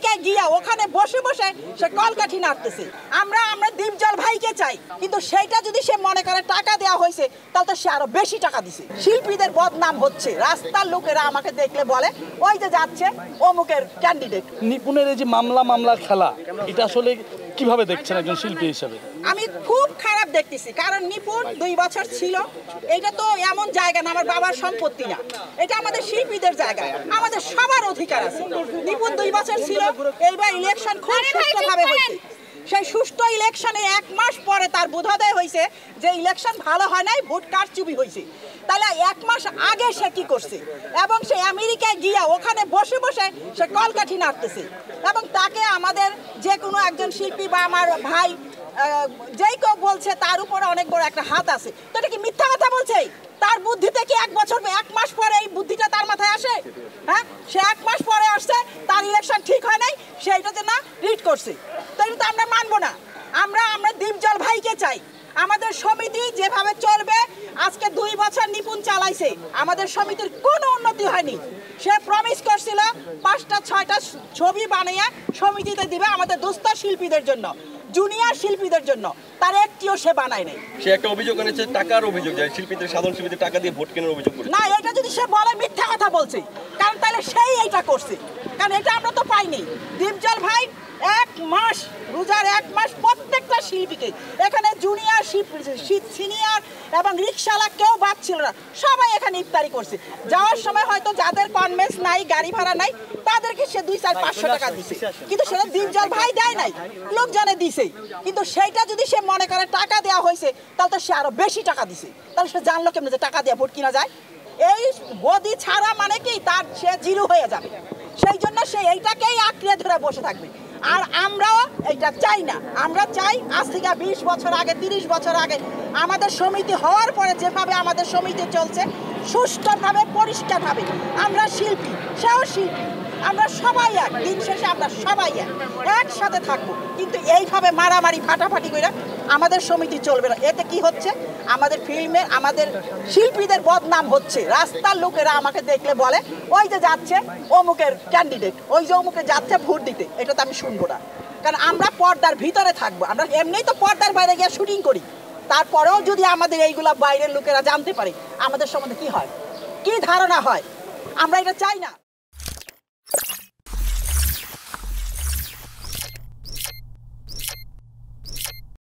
আমেরিকায় গিয়া ওখানে বসে বসে সে কলকাঠি নাড়তেছে। আমরা দীপজল ভাইকে চাই, কিন্তু সেইটা যদি সে মনে করে টাকা দেওয়া হয়েছে তাহলে তো সে আরো বেশি টাকা দিছে। শিল্পীদের বদনাম হচ্ছে, রাস্তার লোকেরা আমাকে দেখলে বলে ওই যে যাচ্ছে অমুকের ক্যান্ডিডেট। নিপুণের এই যে মামলা খেলা, এটা আসলে কিভাবে দেখছেন একজন শিল্পী হিসেবে? আমি খুব খারাপ দেখতেছি, কারণ নিপুণ 2 বছর ছিল। এটা তো এমন জায়গা না আমার বাবার সম্পত্তি না, এটা আমাদের শিল্পীদের জায়গা, আমাদের সবার অধিকার আছে। নিপুণ 2 বছর ছিল, এইবার ইলেকশন খুব সুষ্ঠুভাবে হয়েছে। সেই সুষ্ঠু ইলেকশনে 1 মাস পরে তার বোধোদয় হয়েছে যে ইলেকশন ভালো হয় নাই, ভোট কারচুপি হয়েছে। তাহলে 1 মাস আগে সে কি করছে, এবং সে আমেরিকায় গিয়া ওখানে বসে বসে সে কলকাঠি নাড়তেছে, এবং তাকে আমাদের যে কোনো একজন শিল্পী বা আমার ভাই যেই কেউ বলছে তার উপরে অনেক বড় একটা হাত আছে। তো এটা কি মিথ্যা কথা বলছে? তার বুদ্ধিতে কি 1 মাস পরে এই বুদ্ধিটা তার মাথায় আসে? হ্যাঁ, সে 1 মাস পরে আসছে, তার ইলেকশন ঠিক হয় নাই, সেইটা যে না রিড করছে, তো এটা তো আমরা মানবো না। আমরা দীপজল ভাইকে চাই। আমাদের সমিতি যেভাবে চলবে, আজকে 2 বছর নিপুণ চালাইছে, আমাদের সমিতির কোনো উন্নতি হয়নি। সে প্রমিস করছিল 5টা 6টা ছবি বানিয়ে সমিতিতে দিবে আমাদের দুস্থ শিল্পীদের জন্য, জুনিয়র শিল্পীদের জন্য, তার একটিও সে বানায় নাই। সে একটা অভিযোগ এনেছে, টাকার অভিযোগ, যায় শিল্পীদের, সাধারণ শিল্পীদের টাকা দিয়ে ভোট কেনার অভিযোগ করে। না, এটা যদি সে বলে মিথ্যা কথা বলছে, কারণ তাহলে সেই এইটা করছে, কারণ এটা আমরা তো পাইনি। দীপজল ভাই 1 মাস, রোজার 1 মাস প্রত্যেকটা শিল্পীকে, এখানে জুনিয়র সিনিয়র এবং রিক্সাওয়ালা কেউ বাদ ছিল না, সবাই এখানে ইফতারি করছে। যাওয়ার সময় হয়তো যাদের কনভেন্স নাই, গাড়ি ভাড়া নাই, তাদেরকে সে 200-500 টাকা দিছে, কিন্তু সেটা দীপজল ভাই দেয় নাই, লোকজনে দিছে। কিন্তু সেইটা যদি সে মনে করে টাকা দেওয়া হয়েছে তাহলে তো সে আরো বেশি টাকা দিছে। তাহলে সে জানলো কেমন যে টাকা দিয়ে ভোট কিনা যায়? এই গদি ছাড়া মানে কি তার সে জিরো হয়ে যাবে, সেই জন্য সে এইটাকেই আঁকড়ে ধরে বসে থাকবে। আর আমরাও এটা চাই না। আমরা চাই আজ থেকে 20 বছর আগে, 30 বছর আগে আমাদের সমিতি হওয়ার পরে যেভাবে আমাদের সমিতি চলছে, সুষ্ঠুভাবে পরিষ্কারভাবে। আমরা শিল্পী, সেও শিল্পী, আমরা সবাই এক, দিন শেষে আমরা সবাই একসাথে থাকবো। কিন্তু এইভাবে মারামারি ফাটাফাটি করে আমাদের সমিতি চলবে না। এতে কি হচ্ছে, আমাদের ফিল্মের, আমাদের শিল্পীদের বদনাম হচ্ছে। রাস্তার লোকেরা আমাকে দেখলে বলে ওই যে যাচ্ছে অমুকের ক্যান্ডিডেট, ওই যে অমুকে যাচ্ছে ভোট দিতে। এটা তো আমি শুনবো না, কারণ আমরা পর্দার ভিতরে থাকবো। আমরা এমনিই তো পর্দার বাইরে গিয়ে শুটিং করি, তারপরেও যদি আমাদের এইগুলা বাইরের লোকেরা জানতে পারে আমাদের সম্বন্ধে কি হয়, কি ধারণা হয়, আমরা এটা চাই না।